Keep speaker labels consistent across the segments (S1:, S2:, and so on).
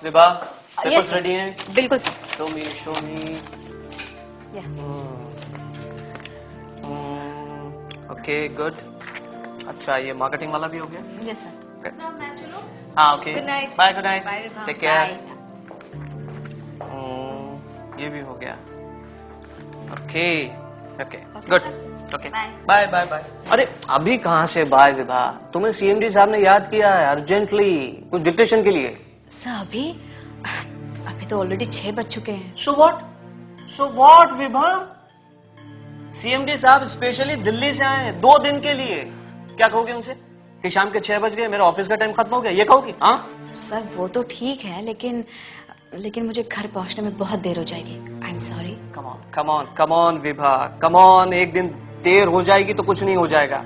S1: Vibha, papers ready हैं?
S2: बिल्कुल।
S1: Show मी। Okay good. अच्छा ये मार्केटिंग वाला भी हो गया?
S2: Yes sir.
S3: सर मैं चलूं?
S1: हाँ okay.
S2: Good night.
S1: Bye good night.
S2: Bye, Vibha.
S1: Take care.
S2: Bye.
S1: ये भी हो गया। Okay okay
S2: Okay,
S1: good.
S2: sir.
S1: Okay
S2: Bye.
S1: Bye bye bye. अरे अभी कहाँ से बाय विभा? तुम्हें सीएमडी साहब ने याद किया है अर्जेंटली कुछ डिक्टेशन के लिए।
S2: सर अभी तो ऑलरेडी 6 बज चुके हैं।
S1: So what Vibha? सीएमडी साहब स्पेशली दिल्ली से आए हैं 2 दिन के लिए। क्या कहोगे उनसे कि शाम के 6 बज गए, मेरा ऑफिस का टाइम खत्म हो गया, ये कहोगी? हाँ
S2: सर वो तो ठीक है, लेकिन मुझे घर पहुंचने में बहुत देर हो जाएगी। I am sorry.
S1: Come on Vibha, come on. एक दिन देर हो जाएगी तो कुछ नहीं हो जाएगा।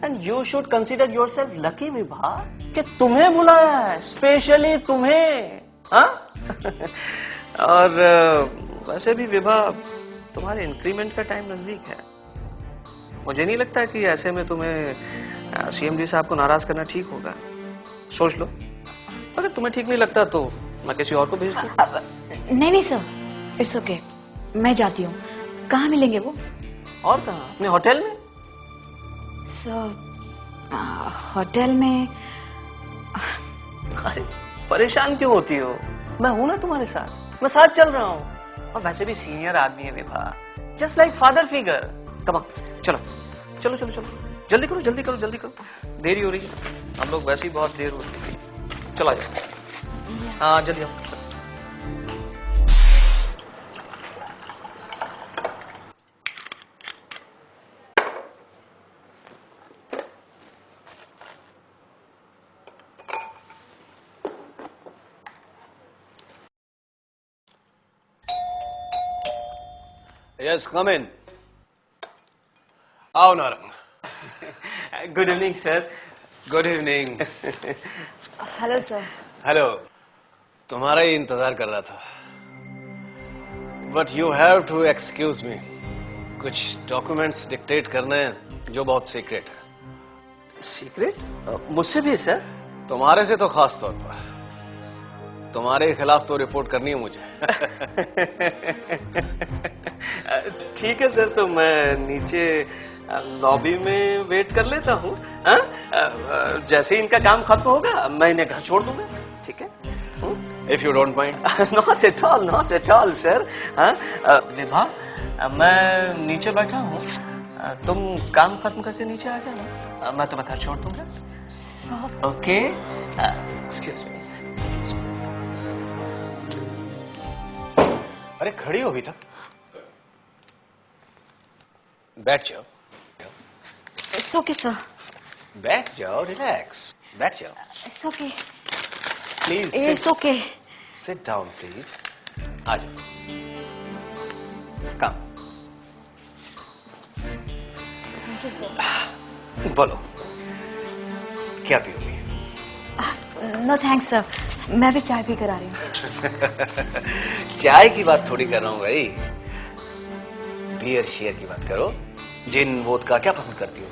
S1: And you should consider yourself lucky Vibha कि तुम्हें बुलाया है, स्पेशली तुम्हें। हाँ? और वैसे भी विभा तुम्हारे इंक्रीमेंट का टाइम नजदीक है। मुझे नहीं लगता कि ऐसे में तुम्हें सीएमडी साहब को नाराज करना ठीक होगा। सोच लो, अगर तुम्हें ठीक नहीं लगता तो मैं किसी और को भेज दूं।
S2: नहीं सर, इट्स ओके। मैं जाती हूँ। कहाँ मिलेंगे वो?
S1: और कहाँ? अपने होटल में।
S2: सर होटल में।
S1: अरे परेशान क्यों होती हो? मैं हूं ना तुम्हारे साथ, मैं साथ चल रहा हूँ। और वैसे भी सीनियर आदमी है Vibha, just like father figure. Come on, चलो चलो चलो चलो, जल्दी करो जल्दी करो जल्दी करो, देरी हो रही है। हम लोग वैसे ही बहुत देर हो रही है। चलो आ जाओ। हाँ जल्दी आओ।
S4: Yes, come in. आओ Narang.
S1: Good evening sir.
S4: Good evening.
S2: Hello sir.
S4: Hello. तुम्हारा ही इंतजार कर रहा था। But you have to excuse me, कुछ डॉक्यूमेंट्स डिक्टेट करने हैं जो बहुत सीक्रेट है।
S1: सीक्रेट? मुझसे भी सर?
S4: तुम्हारे से तो खास तौर पर। तुम्हारे खिलाफ तो रिपोर्ट करनी है मुझे।
S1: ठीक है सर, तो मैं नीचे लॉबी में वेट कर लेता हूँ। जैसे ही इनका काम खत्म होगा मैं इन्हें घर छोड़ दूंगा। ठीक है?
S4: If you don't mind.
S1: Not at all sir. Vibha, मैं नीचे बैठा हूँ, तुम काम खत्म करके नीचे आ जाना, मैं तुम्हें घर छोड़ दूंगा। ओके? Excuse me.
S4: अरे खड़ी हो अभी तक? बैठ जाओ।
S2: It's okay sir.
S4: बैठ जाओ, रिलैक्स। बैठ जाओ
S2: it's okay.
S4: Please.
S2: It's okay.
S4: Sit down please. आ जाओ। कम।
S2: Thank you sir.
S4: बोलो, क्या पियोगी?
S2: नो थैंक्स सर, मैं भी चाय पी कर आ रही हूँ।
S4: चाय की बात थोड़ी कर रहा हूँ भाई, बियर शेयर की बात करो। जिन वोदका क्या पसंद करती हो,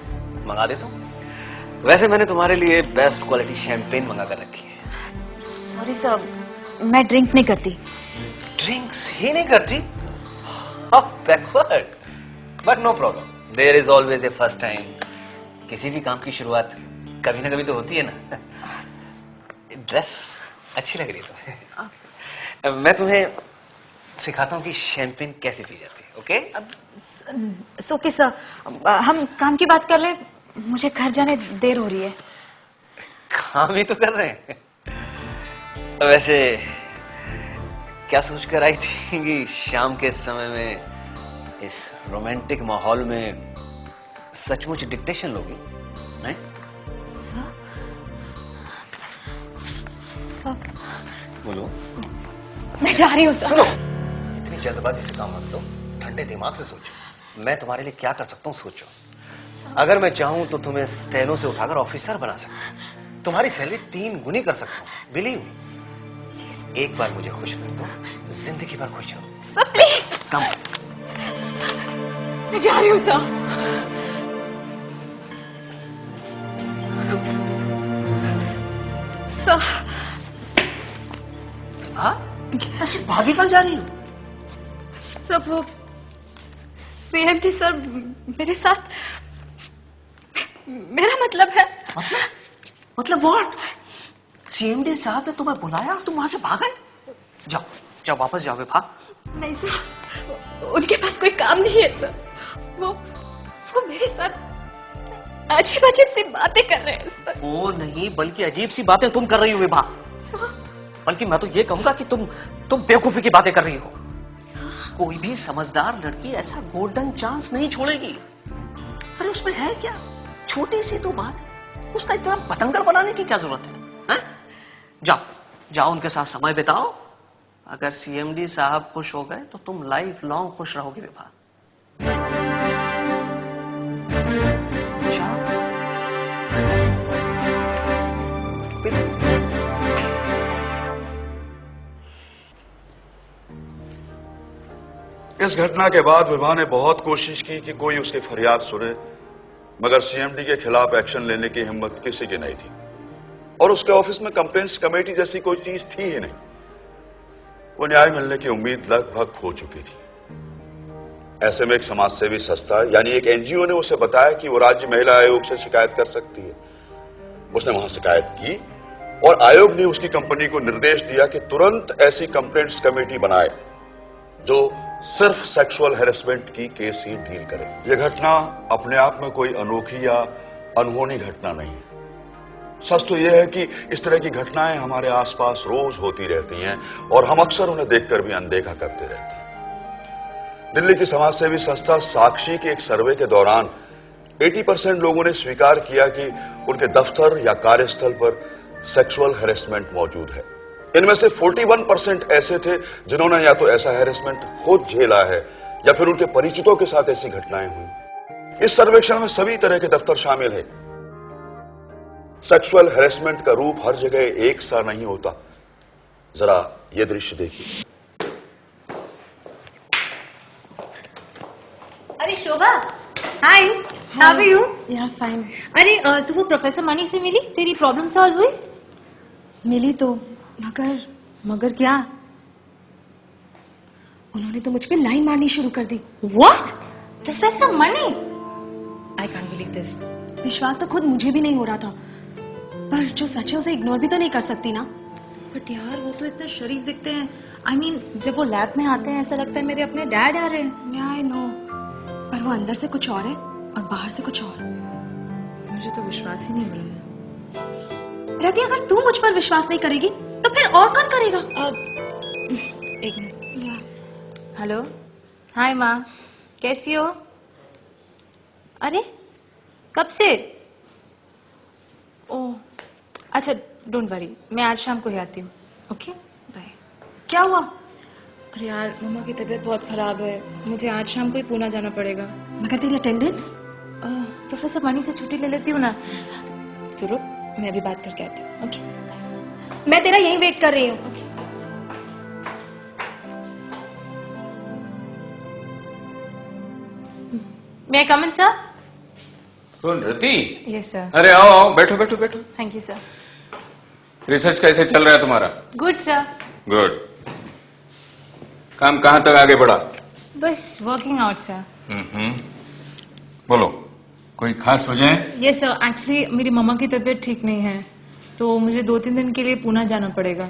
S4: मंगा देता हूँ। वैसे मैंने तुम्हारे लिए बेस्ट क्वालिटी शैंपेन मंगा कर रखी है।
S2: सॉरी सर, मैं ड्रिंक नहीं करती।
S4: ड्रिंक्स ही नहीं करती? Backward. But no problem, there is always a first time. किसी भी काम की शुरुआत कभी ना कभी तो होती है ना। ड्रेस अच्छी लग रही है तुम्हें। मैं तुम्हें सिखाता हूँ कि शैंपेन कैसे पी जाती है। ओके?
S2: ओके सर, हम काम की बात कर ले। मुझे घर जाने देर हो रही है।
S4: काम ही तो कर रहे हैं। वैसे क्या सोच कर आई थी कि शाम के समय में इस रोमांटिक माहौल में सचमुच डिक्टेशन लोगी? नहीं?
S2: सर
S4: बोलो।
S2: मैं जा रही हूँ सर।
S4: सुनो, इतनी जल्दबाजी से काम मत लो, ठंडे दिमाग से सोचो। मैं तुम्हारे लिए क्या कर सकता हूँ सोचो। अगर मैं चाहूं तो तुम्हें स्टेनो से उठाकर ऑफिसर बना सकता हूं। तुम्हारी सैलरी 3 गुनी कर सकता हूँ। Believe me. एक बार मुझे खुश कर दो, जिंदगी भर खुश रहो।
S2: Sir please.
S4: कम।
S2: मैं जा रही हूँ सर। सर
S1: हाँ, ऐसे भागी कहाँ जा रही हो?
S2: सब वो सीएमडी सर मेरे साथ, मेरा मतलब है।
S1: मतलब व्हाट? सीएमडी साहब ने तुम्हें बुलाया और तुम वहां से भाग गए? जाओ जाओ, वापस जाओ विभा।
S2: नहीं सर, उनके पास कोई काम नहीं है सर। वो मेरे साथ अजीब अजीब सी बातें कर रहे हैं सर।
S1: वो नहीं, बल्कि अजीब सी बातें तुम कर रही हो विभा। बल्कि मैं तो ये कहूंगा कि तुम बेवकूफी की बातें कर रही हो। कोई भी समझदार लड़की ऐसा गोल्डन चांस नहीं छोड़ेगी। अरे उसमें है क्या, छोटी सी तो बात है, उसका इतना पतंगड़ बनाने की क्या जरूरत है? जाओ जाओ, उनके साथ समय बिताओ। अगर सीएमडी साहब खुश हो गए तो तुम लाइफ लॉन्ग खुश रहोगे विभा। जाओ।
S3: इस घटना के बाद विभा ने बहुत कोशिश की कि कोई उसकी फरियाद सुने, मगर सीएमडी के खिलाफ एक्शन लेने की हिम्मत किसी की नहीं थी और उसके ऑफिस में कंप्लेंट्स कमेटी जैसी कोई चीज थी ही नहीं। वो न्याय मिलने की उम्मीद लगभग खो चुकी थी। ऐसे में एक समाजसेवी संस्था यानी एक एनजीओ ने उसे बताया कि वो राज्य महिला आयोग से शिकायत कर सकती है। उसने वहां शिकायत की और आयोग ने उसकी कंपनी को निर्देश दिया कि तुरंत ऐसी कंप्लेंट्स कमेटी बनाए जो सिर्फ सेक्सुअल हैरेसमेंट की केस ही डील करे। यह घटना अपने आप में कोई अनोखी या अनहोनी घटना नहीं है। सच तो यह है कि इस तरह की घटनाएं हमारे आसपास रोज होती रहती हैं और हम अक्सर उन्हें देखकर भी अनदेखा करते रहते हैं। दिल्ली की समाजसेवी संस्था साक्षी के एक सर्वे के दौरान 80% लोगों ने स्वीकार किया कि उनके दफ्तर या कार्यस्थल पर सेक्सुअल हैरेसमेंट मौजूद है। इनमें से 41% ऐसे थे जिन्होंने या तो ऐसा हैरेसमेंट खुद झेला है या फिर उनके परिचितों के साथ ऐसी घटनाएं हुई। इस सर्वेक्षण में सभी तरह के दफ्तर शामिल है। सेक्सुअल हैरेसमेंट का रूप हर जगह एक सा नहीं होता। जरा ये दृश्य देखिए।
S5: अरे शोभा, हाय, हाउ आर यू?
S6: या फाइन।
S5: अरे तू वो प्रोफेसर मनी से मिली? तेरी प्रॉब्लम सॉल्व हुई?
S6: मिली तो, मगर
S5: क्या?
S6: उन्होंने तो मुझ पे लाइन मारनी शुरू कर दी।
S5: What? Professor Mani? I can't believe this.
S6: विश्वास तो खुद मुझे भी नहीं हो रहा था, पर जो सच है उसे इग्नोर भी तो नहीं कर सकती ना।
S5: बट यार वो तो इतने शरीफ दिखते हैं। I mean, जब वो लैब में आते हैं ऐसा लगता है मेरे अपने डैड आ रहे हैं।
S6: आई नो, पर वो अंदर से कुछ और है और बाहर से कुछ और।
S5: मुझे तो विश्वास ही नहीं हो रहा है।
S6: रति, अगर तू मुझ पर विश्वास नहीं करेगी तो फिर और कौन करेगा?
S5: एक मिनट। हेलो, हाय माँ, कैसी हो? अरे कब से? ओह अच्छा, डोंट वरी, मैं आज शाम को ही आती हूँ। Okay bye.
S6: क्या हुआ?
S5: अरे यार, मम्मा की तबीयत बहुत खराब है, मुझे आज शाम को ही पूना जाना पड़ेगा।
S6: मगर तेरी अटेंडेंस?
S5: प्रोफेसर मनी से छुट्टी ले लेती हूँ ना। तो रुक, मैं अभी बात करके आती हूँ। ओके,
S6: मैं तेरा यहीं वेट कर रही हूँ।
S5: मे आई कम इन सर?
S7: कौन, रति?
S5: Yes sir.
S7: अरे आओ आओ, बैठो बैठो बैठो।
S5: Thank you sir.
S7: रिसर्च कैसे चल रहा है तुम्हारा?
S5: Good sir.
S7: गुड। काम कहाँ तक आगे बढ़ा?
S5: बस वर्किंग आउट सर।
S7: बोलो, कोई खास वजह है?
S5: यस सर, एक्चुअली मेरी मम्मा की तबीयत ठीक नहीं है, तो मुझे 2-3 दिन के लिए पुणे जाना पड़ेगा।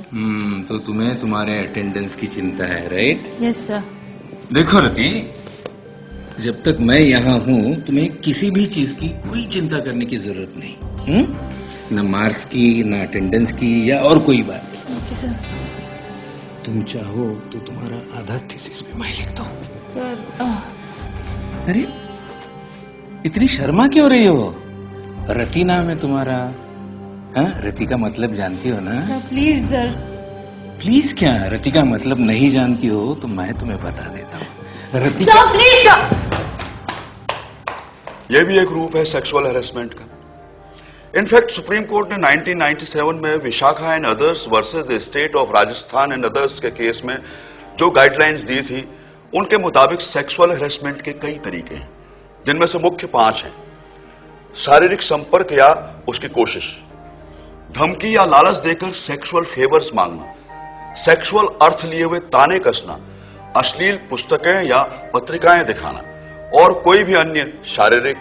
S7: तो तुम्हें तुम्हारे अटेंडेंस की चिंता है, राइट?
S5: Yes sir.
S7: देखो रति, जब तक मैं यहाँ हूँ तुम्हें किसी भी चीज की कोई चिंता करने की जरूरत नहीं। न मार्क्स की, न अटेंडेंस की या और कोई बात।
S5: Okay sir.
S7: तुम चाहो तो तुम्हारा आधा थीसिस भी मैं लिख दूं।
S5: सर
S7: अरे इतनी शर्मा क्यों रही हो? रति नाम है तुम्हारा। हाँ, रति का मतलब जानती हो ना?
S5: Sir please sir.
S7: प्लीज क्या? रति का मतलब नहीं जानती हो तो मैं तुम्हें बता देता हूँ। रति
S5: सर प्लीज सर।
S3: यह भी एक रूप है सेक्सुअल हैरेसमेंट का। इनफैक्ट सुप्रीम कोर्ट ने 1997 में Vishakha and others versus the state of Rajasthan and others के केस में जो गाइडलाइंस दी थी, उनके मुताबिक सेक्सुअल हैरेसमेंट के कई तरीके हैं, जिनमें से मुख्य 5 हैं। शारीरिक संपर्क या उसकी कोशिश, धमकी या लालच देकर सेक्सुअल फेवर्स मांगना, सेक्सुअल अर्थ लिए हुए ताने कसना, अश्लील पुस्तकें या पत्रिकाएं दिखाना और कोई भी अन्य शारीरिक,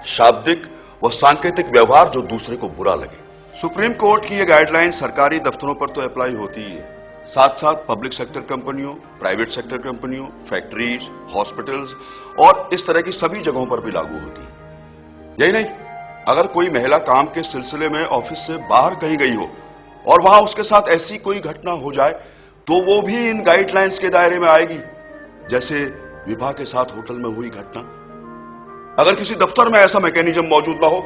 S3: शाब्दिक व सांकेतिक व्यवहार जो दूसरे को बुरा लगे। सुप्रीम कोर्ट की यह गाइडलाइन सरकारी दफ्तरों पर तो अप्लाई होती ही है, साथ साथ पब्लिक सेक्टर कंपनियों, प्राइवेट सेक्टर कंपनियों, फैक्ट्रीज, हॉस्पिटल्स और इस तरह की सभी जगहों पर भी लागू होती है। यही नहीं, अगर कोई महिला काम के सिलसिले में ऑफिस से बाहर कहीं गई हो और वहां उसके साथ ऐसी कोई घटना हो जाए तो वो भी इन गाइडलाइंस के दायरे में आएगी, जैसे विभा के साथ होटल में हुई घटना। अगर किसी दफ्तर में ऐसा मैकेनिज्म मौजूद ना हो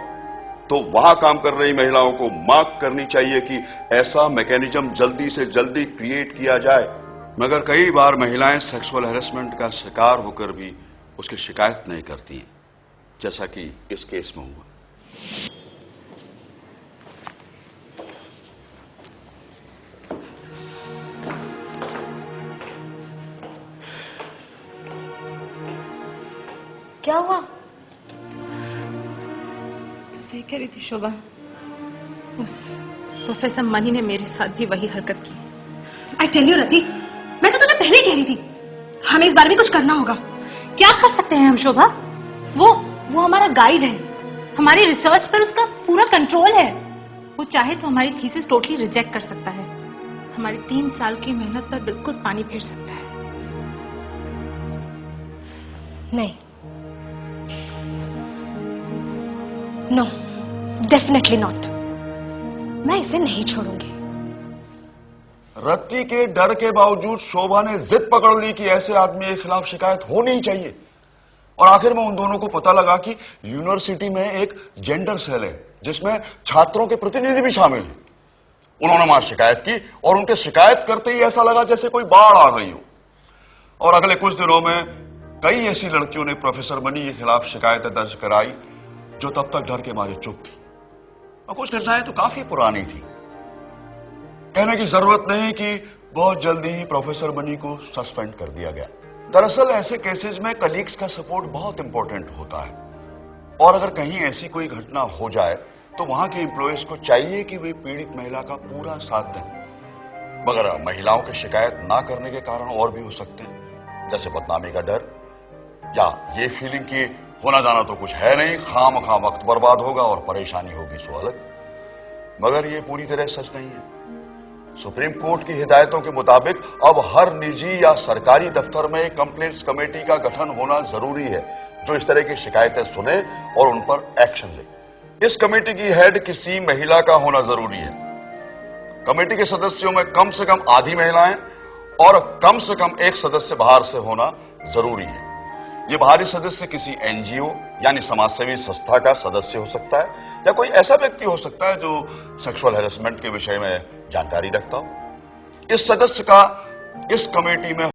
S3: तो वहां काम कर रही महिलाओं को मांग करनी चाहिए कि ऐसा मैकेनिज्म जल्दी से जल्दी क्रिएट किया जाए। मगर कई बार महिलाएं सेक्सुअल हैरेसमेंट का शिकार होकर भी उसकी शिकायत नहीं करती हैं, जैसा कि इस केस में हुआ।
S5: क्या हुआ? तो सही कह रही थी शोभा, उस प्रोफेसर मनी ने मेरे साथ भी वही हरकत की।
S6: आई टेल यू रति, मैं तो तुझे पहले ही कह रही थी, हमें इस बारे में कुछ करना होगा।
S5: क्या कर सकते हैं हम शोभा? वो हमारा गाइड है, हमारी रिसर्च पर उसका पूरा कंट्रोल है। वो चाहे तो हमारी थीसिस टोटली रिजेक्ट कर सकता है, हमारी 3 साल की मेहनत पर बिल्कुल पानी फेर सकता है।
S6: नहीं, नो, डेफिनेटली नॉट। मैं इसे नहीं छोड़ूंगी।
S3: रत्ती के डर के बावजूद शोभा ने जिद पकड़ ली कि ऐसे आदमी के खिलाफ शिकायत होनी ही चाहिए। और आखिर में उन दोनों को पता लगा कि यूनिवर्सिटी में एक जेंडर सेल है जिसमें छात्रों के प्रतिनिधि भी शामिल हैं। उन्होंने वहां शिकायत की और उनके शिकायत करते ही ऐसा लगा जैसे कोई बाढ़ आ गई हो। और अगले कुछ दिनों में कई ऐसी लड़कियों ने प्रोफेसर मनी के खिलाफ शिकायतें दर्ज कराई जो तब तक डर के मारे चुप थी। और कुछ घटनाएं तो काफी पुरानी थी। कहने की जरूरत नहीं कि बहुत जल्दी ही प्रोफेसर मनी को सस्पेंड कर दिया गया। दरअसल ऐसे केसेस में कलीग्स का सपोर्ट बहुत इंपॉर्टेंट होता है और अगर कहीं ऐसी कोई घटना हो जाए तो वहां के एम्प्लॉयज को चाहिए कि वे पीड़ित महिला का पूरा साथ दें। मगर महिलाओं की शिकायत ना करने के कारण और भी हो सकते हैं, जैसे बदनामी का डर या ये फीलिंग कि होना जाना तो कुछ है नहीं, खामखा वक्त बर्बाद होगा और परेशानी होगी सो अलग। मगर ये पूरी तरह सच नहीं है। सुप्रीम कोर्ट की हिदायतों के मुताबिक अब हर निजी या सरकारी दफ्तर में कंप्लेंट्स कमेटी का गठन होना जरूरी है जो इस तरह की शिकायतें सुने और उन पर एक्शन ले। इस कमेटी की हेड किसी महिला का होना जरूरी है। कमेटी के सदस्यों में कम से कम आधी महिलाएं और कम से कम एक सदस्य बाहर से होना जरूरी है। ये बाहरी सदस्य किसी एनजीओ यानी समाजसेवी संस्था का सदस्य हो सकता है या कोई ऐसा व्यक्ति हो सकता है जो सेक्सुअल हैरेसमेंट के विषय में जानकारी रखता हो। इस सदस्य का इस कमेटी में